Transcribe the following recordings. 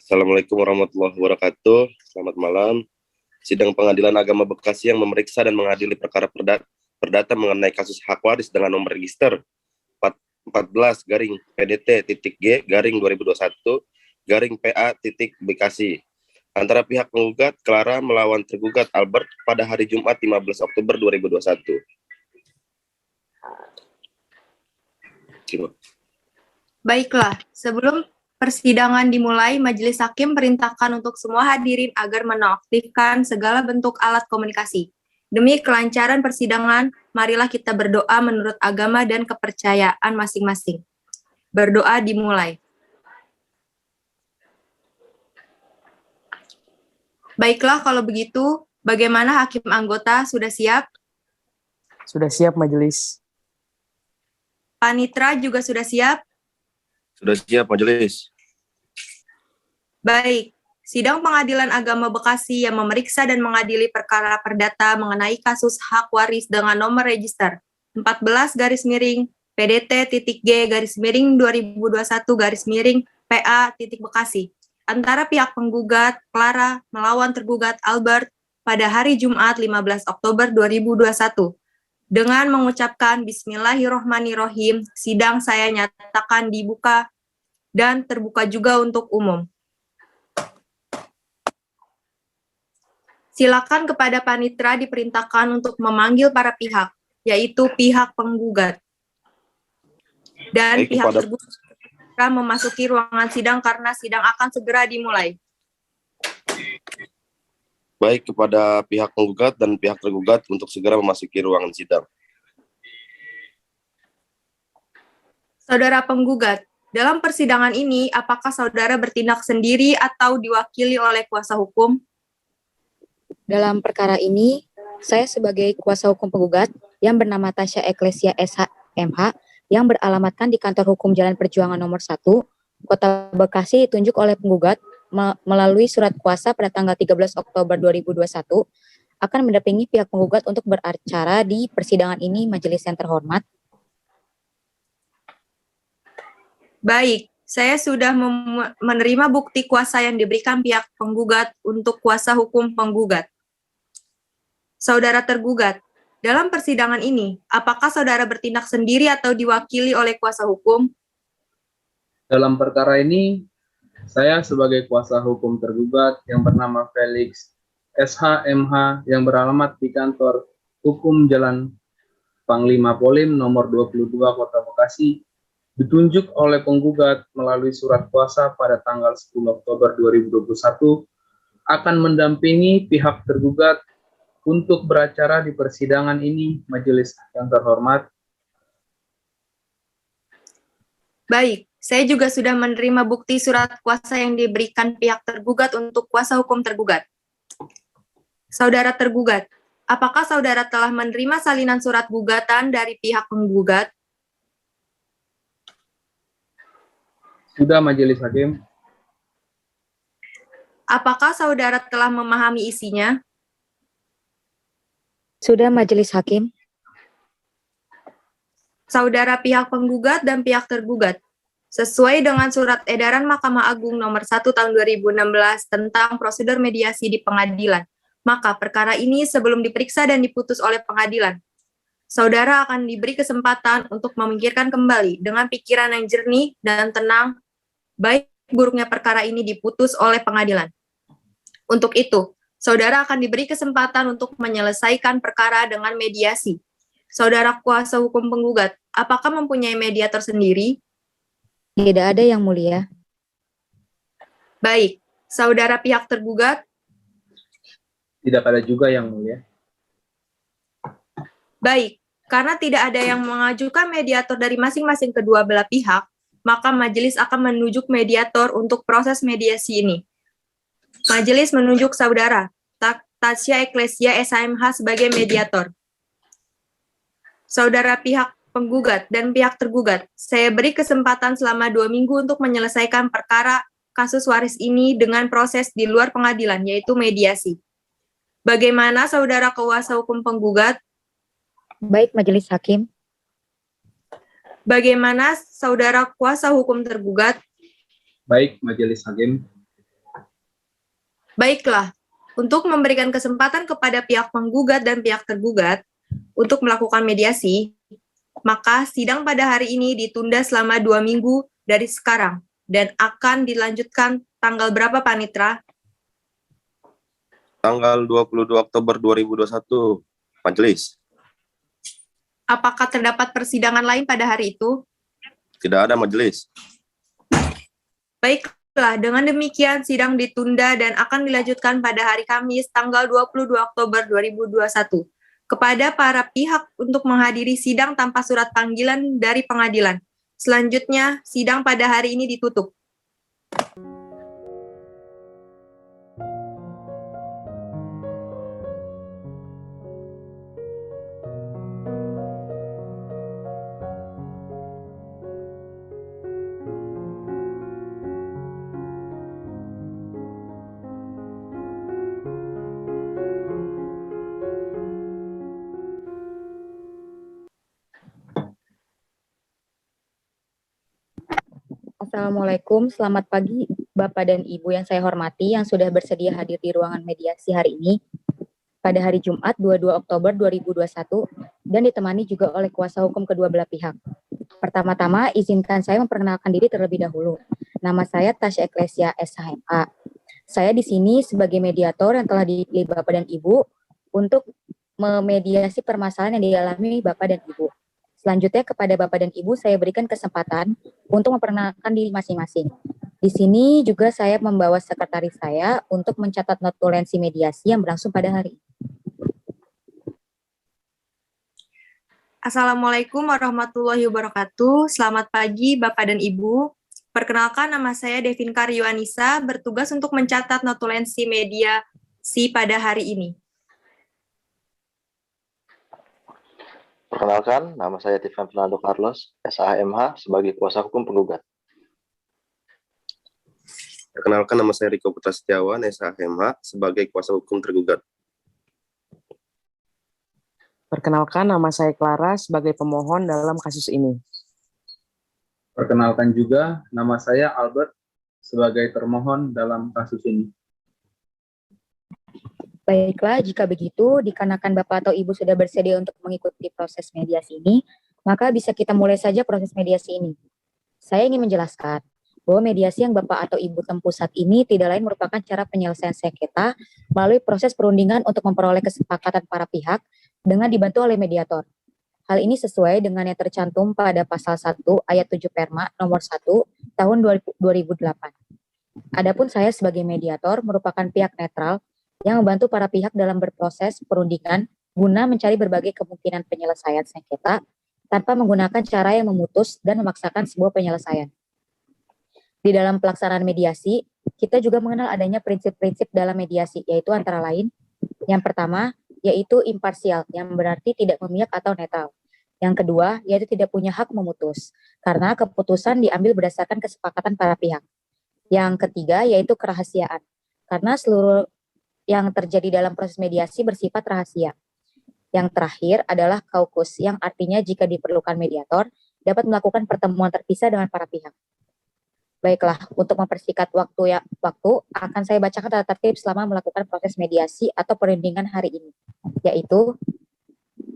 Assalamualaikum warahmatullahi wabarakatuh. Selamat malam. Sidang Pengadilan Agama Bekasi yang memeriksa dan mengadili perkara perdata mengenai kasus hak waris dengan nomor register 14 garing PDT.G garing 2021 garing PA Bekasi antara pihak penggugat Clara melawan tergugat Albert pada hari Jumat 15 Oktober 2021. Baiklah, sebelum persidangan dimulai, Majelis Hakim perintahkan untuk semua hadirin agar menonaktifkan segala bentuk alat komunikasi. Demi kelancaran persidangan, marilah kita berdoa menurut agama dan kepercayaan masing-masing. Berdoa dimulai. Baiklah, kalau begitu, bagaimana hakim anggota sudah siap? Sudah siap, Majelis. Panitra juga sudah siap? Sudah siap, Majelis. Baik, Sidang Pengadilan Agama Bekasi yang memeriksa dan mengadili perkara perdata mengenai kasus hak waris dengan nomor register 14 PDT.G 2021 PA Bekasi antara pihak penggugat Clara melawan tergugat Albert pada hari Jumat 15 Oktober 2021. Dengan mengucapkan Bismillahirrohmanirrohim, sidang saya nyatakan dibuka dan terbuka juga untuk umum. Silakan kepada Panitra diperintahkan untuk memanggil para pihak, yaitu pihak penggugat dan pihak tergugat memasuki ruangan sidang karena sidang akan segera dimulai. Baik, kepada pihak penggugat dan pihak tergugat untuk segera memasuki ruangan sidang. Saudara penggugat, dalam persidangan ini, apakah saudara bertindak sendiri atau diwakili oleh kuasa hukum? Dalam perkara ini, saya sebagai kuasa hukum penggugat yang bernama Tasya Eklesia SH.MH yang beralamatkan di Kantor Hukum Jalan Perjuangan nomor 1, Kota Bekasi ditunjuk oleh penggugat melalui surat kuasa pada tanggal 13 Oktober 2021 akan mendampingi pihak penggugat untuk beracara di persidangan ini, Majelis yang terhormat. Baik, saya sudah menerima bukti kuasa yang diberikan pihak penggugat untuk kuasa hukum penggugat. Saudara tergugat, dalam persidangan ini, apakah saudara bertindak sendiri atau diwakili oleh kuasa hukum? Dalam perkara ini, saya sebagai kuasa hukum tergugat yang bernama Felix SH.MH yang beralamat di Kantor Hukum Jalan Panglima Polim nomor 22 Kota Bekasi ditunjuk oleh penggugat melalui surat kuasa pada tanggal 10 Oktober 2021 akan mendampingi pihak tergugat untuk beracara di persidangan ini, Majelis yang terhormat. Baik, saya juga sudah menerima bukti surat kuasa yang diberikan pihak tergugat untuk kuasa hukum tergugat. Saudara tergugat, apakah saudara telah menerima salinan surat gugatan dari pihak penggugat? Sudah, Majelis Hakim. Apakah saudara telah memahami isinya? Sudah, Majelis Hakim. Saudara pihak penggugat dan pihak tergugat, sesuai dengan Surat Edaran Mahkamah Agung Nomor 1 Tahun 2016 tentang prosedur mediasi di pengadilan, maka perkara ini sebelum diperiksa dan diputus oleh pengadilan, saudara akan diberi kesempatan untuk memikirkan kembali dengan pikiran yang jernih dan tenang, baik buruknya perkara ini diputus oleh pengadilan. Untuk itu, saudara akan diberi kesempatan untuk menyelesaikan perkara dengan mediasi. Saudara kuasa hukum penggugat, apakah mempunyai mediator sendiri? Tidak ada, Yang Mulia. Baik, saudara pihak tergugat? Tidak ada juga, Yang Mulia. Baik, karena tidak ada yang mengajukan mediator dari masing-masing kedua belah pihak, maka majelis akan menunjuk mediator untuk proses mediasi ini. Majelis menunjuk saudara Tasya Eklesia SH.MH sebagai mediator. Saudara pihak penggugat dan pihak tergugat, saya beri kesempatan selama 2 minggu untuk menyelesaikan perkara kasus waris ini dengan proses di luar pengadilan, yaitu mediasi. Bagaimana saudara kuasa hukum penggugat? Baik, Majelis Hakim. Bagaimana saudara kuasa hukum tergugat? Baik, Majelis Hakim. Baiklah, untuk memberikan kesempatan kepada pihak penggugat dan pihak tergugat untuk melakukan mediasi, maka sidang pada hari ini ditunda selama 2 minggu dari sekarang dan akan dilanjutkan tanggal berapa, Panitra? Tanggal 22 Oktober 2021, Majelis. Apakah terdapat persidangan lain pada hari itu? Tidak ada, Majelis. Baiklah, dengan demikian sidang ditunda dan akan dilanjutkan pada hari Kamis tanggal 22 Oktober 2021 kepada para pihak untuk menghadiri sidang tanpa surat panggilan dari pengadilan. Selanjutnya, sidang pada hari ini ditutup. Assalamualaikum, selamat pagi Bapak dan Ibu yang saya hormati yang sudah bersedia hadir di ruangan mediasi hari ini pada hari Jumat 22 Oktober 2021 dan ditemani juga oleh kuasa hukum kedua belah pihak. Pertama-tama izinkan saya memperkenalkan diri terlebih dahulu. Nama saya Tasya Eklesia SHMA. Saya di sini sebagai mediator yang telah dipilih Bapak dan Ibu untuk memediasi permasalahan yang dialami Bapak dan Ibu. Selanjutnya kepada Bapak dan Ibu saya berikan kesempatan untuk memperkenalkan diri masing-masing. Di sini juga saya membawa sekretaris saya untuk mencatat notulensi mediasi yang berlangsung pada hari ini. Assalamualaikum warahmatullahi wabarakatuh. Selamat pagi Bapak dan Ibu. Perkenalkan, nama saya Devin Karyu Anissa, bertugas untuk mencatat notulensi mediasi pada hari ini. Perkenalkan, nama saya Tivan Fernando Carlos, SHMH, sebagai kuasa hukum penggugat. Perkenalkan, nama saya Riko Putra Setiawan, SHMH, sebagai kuasa hukum tergugat. Perkenalkan, nama saya Clara sebagai pemohon dalam kasus ini. Perkenalkan juga, nama saya Albert sebagai termohon dalam kasus ini. Baiklah, jika begitu, dikarenakan Bapak atau Ibu sudah bersedia untuk mengikuti proses mediasi ini, maka bisa kita mulai saja proses mediasi ini. Saya ingin menjelaskan bahwa mediasi yang Bapak atau Ibu tempuh saat ini tidak lain merupakan cara penyelesaian sengketa melalui proses perundingan untuk memperoleh kesepakatan para pihak dengan dibantu oleh mediator. Hal ini sesuai dengan yang tercantum pada pasal 1 ayat 7 Perma nomor 1 tahun 2008. Adapun saya sebagai mediator merupakan pihak netral yang membantu para pihak dalam berproses perundingan guna mencari berbagai kemungkinan penyelesaian sengketa tanpa menggunakan cara yang memutus dan memaksakan sebuah penyelesaian. Di dalam pelaksanaan mediasi, kita juga mengenal adanya prinsip-prinsip dalam mediasi, yaitu antara lain, yang pertama, yaitu imparsial, yang berarti tidak memihak atau netral. Yang kedua, yaitu tidak punya hak memutus, karena keputusan diambil berdasarkan kesepakatan para pihak. Yang ketiga, yaitu kerahasiaan, karena seluruh yang terjadi dalam proses mediasi bersifat rahasia. Yang terakhir adalah kaukus, yang artinya jika diperlukan mediator, dapat melakukan pertemuan terpisah dengan para pihak. Baiklah, untuk mempersingkat waktu akan saya bacakan tata tertib selama melakukan proses mediasi atau perundingan hari ini, yaitu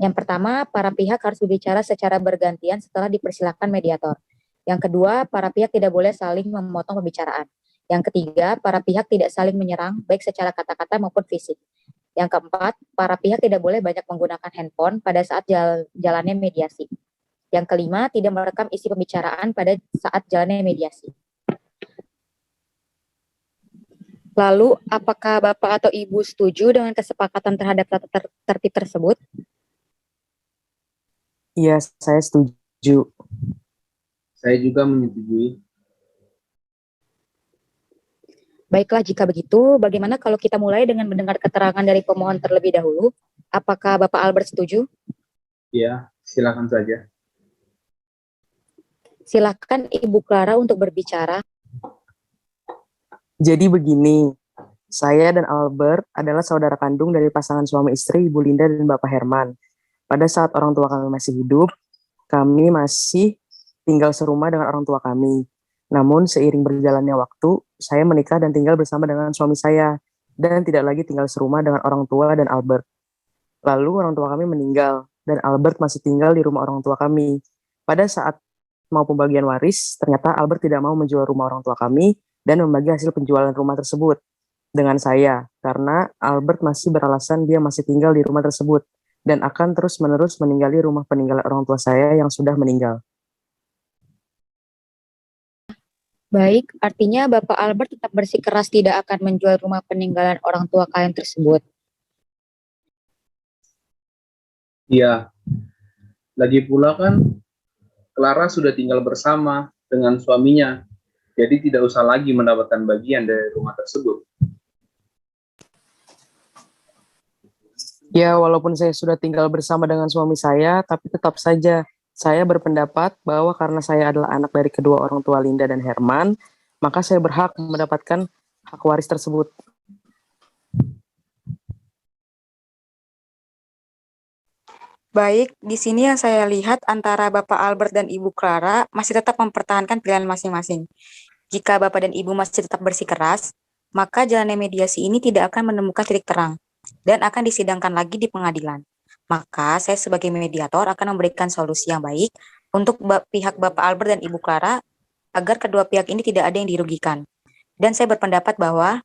yang pertama, para pihak harus berbicara secara bergantian setelah dipersilakan mediator. Yang kedua, para pihak tidak boleh saling memotong pembicaraan. Yang ketiga, para pihak tidak saling menyerang baik secara kata-kata maupun fisik. Yang keempat, para pihak tidak boleh banyak menggunakan handphone pada saat jalannya mediasi. Yang kelima, tidak merekam isi pembicaraan pada saat jalannya mediasi. Lalu, apakah Bapak atau Ibu setuju dengan kesepakatan terhadap tata tertib tersebut? Iya, saya setuju. Saya juga menyetujui. Baiklah, jika begitu, bagaimana kalau kita mulai dengan mendengar keterangan dari pemohon terlebih dahulu? Apakah Bapak Albert setuju? Ya, silakan saja. Silakan Ibu Clara untuk berbicara. Jadi begini, saya dan Albert adalah saudara kandung dari pasangan suami istri Ibu Linda dan Bapak Herman. Pada saat orang tua kami masih hidup, kami masih tinggal serumah dengan orang tua kami. Namun seiring berjalannya waktu, saya menikah dan tinggal bersama dengan suami saya. dan tidak lagi tinggal serumah dengan orang tua dan Albert. Lalu orang tua kami meninggal, dan Albert masih tinggal di rumah orang tua kami. Pada saat mau pembagian waris, ternyata Albert tidak mau menjual rumah orang tua kami dan membagi hasil penjualan rumah tersebut dengan saya, karena Albert masih beralasan dia masih tinggal di rumah tersebut dan akan terus-menerus meninggali rumah peninggalan orang tua saya yang sudah meninggal. Baik, artinya Bapak Albert tetap bersikeras tidak akan menjual rumah peninggalan orang tua kalian tersebut. Iya, lagi pula kan Clara sudah tinggal bersama dengan suaminya, jadi tidak usah lagi mendapatkan bagian dari rumah tersebut. Ya, walaupun saya sudah tinggal bersama dengan suami saya, tapi tetap saja saya berpendapat bahwa karena saya adalah anak dari kedua orang tua Linda dan Herman, maka saya berhak mendapatkan hak waris tersebut. Baik, di sini yang saya lihat antara Bapak Albert dan Ibu Clara masih tetap mempertahankan pilihan masing-masing. Jika Bapak dan Ibu masih tetap bersikeras, maka jalannya mediasi ini tidak akan menemukan titik terang dan akan disidangkan lagi di pengadilan. Maka saya sebagai mediator akan memberikan solusi yang baik untuk pihak Bapak Albert dan Ibu Clara agar kedua pihak ini tidak ada yang dirugikan. Dan saya berpendapat bahwa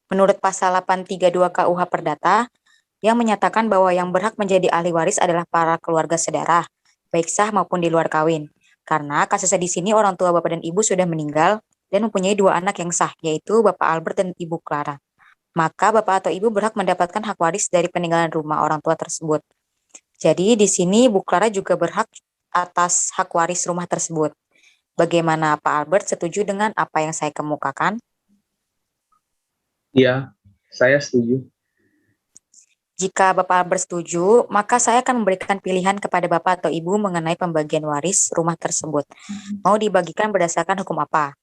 menurut pasal 832 KUH Perdata yang menyatakan bahwa yang berhak menjadi ahli waris adalah para keluarga saudara, baik sah maupun di luar kawin. Karena kasusnya di sini orang tua Bapak dan Ibu sudah meninggal dan mempunyai dua anak yang sah, yaitu Bapak Albert dan Ibu Clara. Maka Bapak atau Ibu berhak mendapatkan hak waris dari peninggalan rumah orang tua tersebut. Jadi di sini Bu Clara juga berhak atas hak waris rumah tersebut. Bagaimana Pak Albert, setuju dengan apa yang saya kemukakan? Iya, saya setuju. Jika Bapak Albert setuju, maka saya akan memberikan pilihan kepada Bapak atau Ibu mengenai pembagian waris rumah tersebut. Mau dibagikan berdasarkan hukum apa?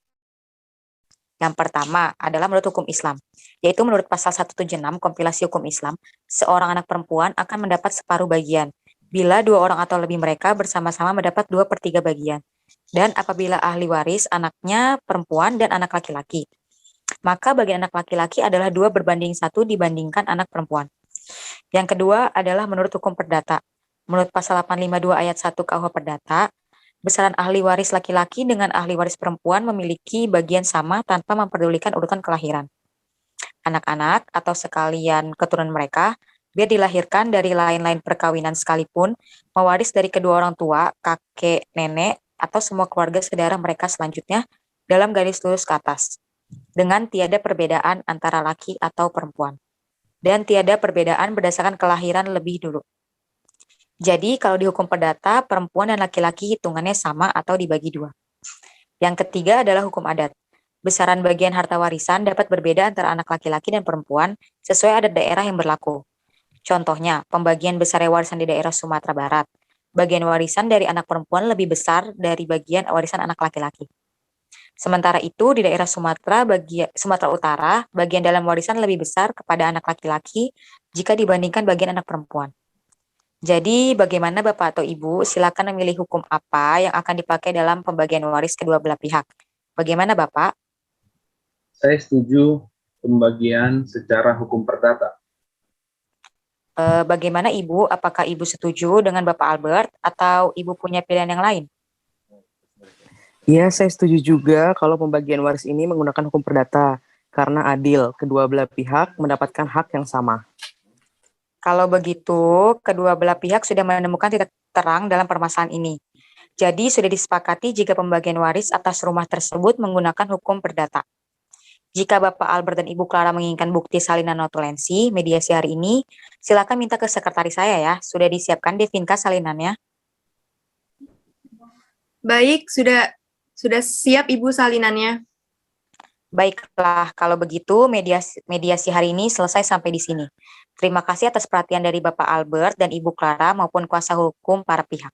Yang pertama adalah menurut hukum Islam, yaitu menurut pasal 176 kompilasi hukum Islam, seorang anak perempuan akan mendapat separuh bagian, bila dua orang atau lebih mereka bersama-sama mendapat 2/3 bagian. Dan apabila ahli waris anaknya perempuan dan anak laki-laki, maka bagian anak laki-laki adalah 2/1 dibandingkan anak perempuan. Yang kedua adalah menurut hukum perdata. Menurut pasal 852 ayat 1 KUH Perdata, besaran ahli waris laki-laki dengan ahli waris perempuan memiliki bagian sama tanpa memperdulikan urutan kelahiran. Anak-anak atau sekalian keturunan mereka, biar dilahirkan dari lain-lain perkawinan sekalipun, mewaris dari kedua orang tua, kakek, nenek, atau semua keluarga saudara mereka selanjutnya dalam garis lurus ke atas, dengan tiada perbedaan antara laki atau perempuan, dan tiada perbedaan berdasarkan kelahiran lebih dulu. Jadi kalau di hukum perdata, perempuan dan laki-laki hitungannya sama atau dibagi dua. Yang ketiga adalah hukum adat. Besaran bagian harta warisan dapat berbeda antara anak laki-laki dan perempuan sesuai adat daerah yang berlaku. Contohnya, pembagian besar warisan di daerah Sumatera Barat. Bagian warisan dari anak perempuan lebih besar dari bagian warisan anak laki-laki. Sementara itu, di daerah Sumatera Utara, bagian dalam warisan lebih besar kepada anak laki-laki jika dibandingkan bagian anak perempuan. Jadi, bagaimana Bapak atau Ibu? Silakan memilih hukum apa yang akan dipakai dalam pembagian waris kedua belah pihak. Bagaimana Bapak? Saya setuju pembagian secara hukum perdata. Bagaimana Ibu? Apakah Ibu setuju dengan Bapak Albert atau Ibu punya pilihan yang lain? Ya, saya setuju juga kalau pembagian waris ini menggunakan hukum perdata, karena adil, kedua belah pihak mendapatkan hak yang sama. Kalau begitu, kedua belah pihak sudah menemukan titik terang dalam permasalahan ini. Jadi sudah disepakati jika pembagian waris atas rumah tersebut menggunakan hukum perdata. Jika Bapak Albert dan Ibu Clara menginginkan bukti salinan notulensi mediasi hari ini, silakan minta ke sekretaris saya ya. Sudah disiapkan Devinka salinannya. Baik, sudah siap Ibu salinannya. Baiklah, kalau begitu mediasi hari ini selesai sampai di sini. Terima kasih atas perhatian dari Bapak Albert dan Ibu Clara maupun kuasa hukum para pihak.